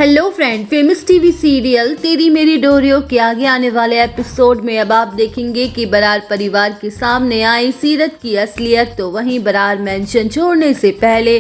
Hello friend, famous TV serial तेरी मेरी डोरियों के आगे आने वाले एपिसोड में अब आप देखेंगे कि बरार परिवार के सामने आई सीरत की असलियत। तो वहीं बरार मेंशन छोड़ने से पहले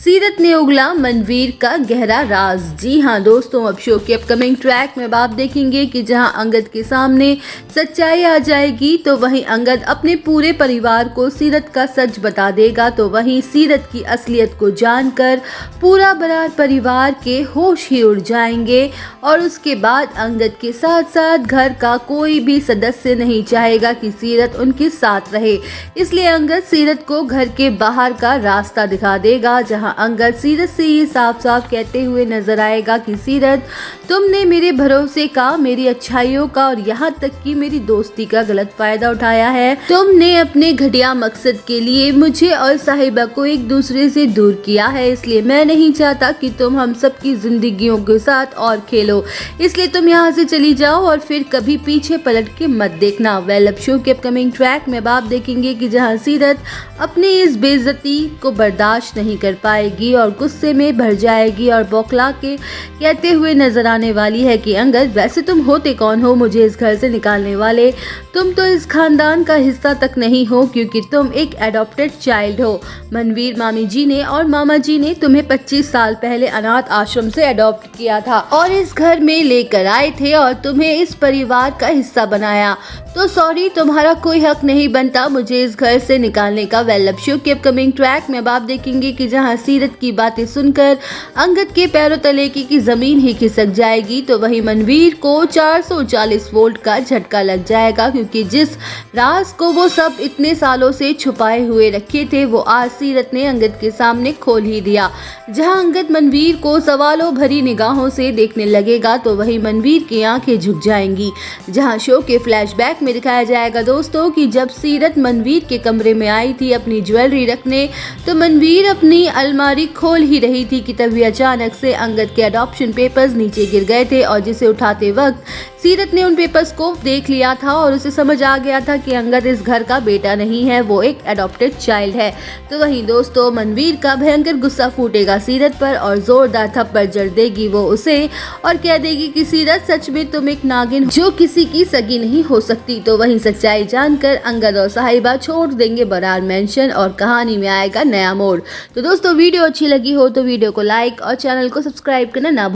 सीरत ने उगला मनवीर का गहरा राज। जी हाँ दोस्तों, अब शो के अपकमिंग ट्रैक में अब आप देखेंगे कि जहां अंगद के सामने सच्चाई आ जाएगी तो वहीं अंगद अपने पूरे परिवार को सीरत का सच बता देगा। तो वहीं सीरत की असलियत को जानकर पूरा बरार परिवार के होश ही उड़ जाएंगे और उसके बाद अंगद के साथ साथ घर का कोई भी सदस्य नहीं चाहेगा कि सीरत उनके साथ रहे। इसलिए अंगद सीरत को घर के बाहर का रास्ता दिखा देगा, जहां अंगद सीरत से ये साफ साफ कहते हुए नजर आएगा कि सीरत, तुमने मेरे भरोसे का, मेरी अच्छाइयों का और यहाँ तक कि मेरी दोस्ती का गलत फायदा उठाया है। तुमने अपने घटिया मकसद के लिए मुझे और साहिबा को एक दूसरे से दूर किया है। इसलिए मैं नहीं चाहता कि तुम हम सबकी जिंदगियों के साथ और खेलो। इसलिए तुम यहाँ से चली जाओ और फिर कभी पीछे पलट के मत देखना। वेल, अब शो के अपकमिंग ट्रैक में आप देखेंगे कि जहाँ सीरत अपनी इस बेइज्जती को बर्दाश्त नहीं कर पाएगी और गुस्से में भर जाएगी और बौखला के कहते हुए नजर आने वाली है कि अंगद, वैसे तुम होते कौन हो मुझे इस घर से निकालने वाले? तुम तो इस खानदान का हिस्सा तक नहीं हो, क्योंकि तुम एक एडॉप्टेड चाइल्ड हो। मनवीर मामी जी ने और मामा जी ने तुम्हें 25 साल पहले अनाथ आश्रम से अडॉप्ट किया था और इस घर में लेकर आए थे और तुम्हें इस परिवार का हिस्सा बनाया। तो सॉरी, तुम्हारा कोई हक नहीं बनता मुझे इस घर से निकालने का। वेल, अब शो के अपकमिंग ट्रैक में अब आप देखेंगे कि जहां सीरत की बातें सुनकर अंगद के पैरों तले की जमीन ही खिसक जाएगी। तो वहीं मनवीर को 440 वोल्ट का झटका लग जाएगा, क्योंकि जिस राज को वो सब इतने सालों से छुपाए हुए रखे थे वो आज सीरत ने अंगद के सामने खोल ही दिया। जहां अंगद मनवीर को सवालों भरी निगाहों से देखने लगेगा तो वहीं मनवीर की आंखें झुक जाएंगी। जहां शो के फ्लैशबैक में दिखाया जाएगा दोस्तों कि जब सीरत मनवीर के कमरे में आई थी अपनी ज्वेलरी रखने, तो मनवीर अपनी अलमारी खोल ही रही थी कि तभी अचानक से अंगद के अडॉप्शन पेपर्स नीचे गिर गए थे और जिसे उठाते वक्त सीरत ने उन पेपर्स को देख लिया था और उसे समझ आ गया था कि अंगद इस घर का बेटा नहीं है, वो एक एडॉप्टेड चाइल्ड है। तो वहीं दोस्तों, मनवीर का भयंकर गुस्सा फूटेगा सीरत पर और जोरदार थप्पड़ जड़ देगी वो उसे और कह देगी कि सीरत, सच में तुम एक नागिन जो किसी की सगी नहीं हो सकती। तो वहीं सच्चाई जानकर अंगद और साहिबा छोड़ देंगे बरार मेंशन और कहानी में आएगा नया मोड़। तो दोस्तों, वीडियो अच्छी लगी हो तो वीडियो को लाइक और चैनल को सब्सक्राइब करना ना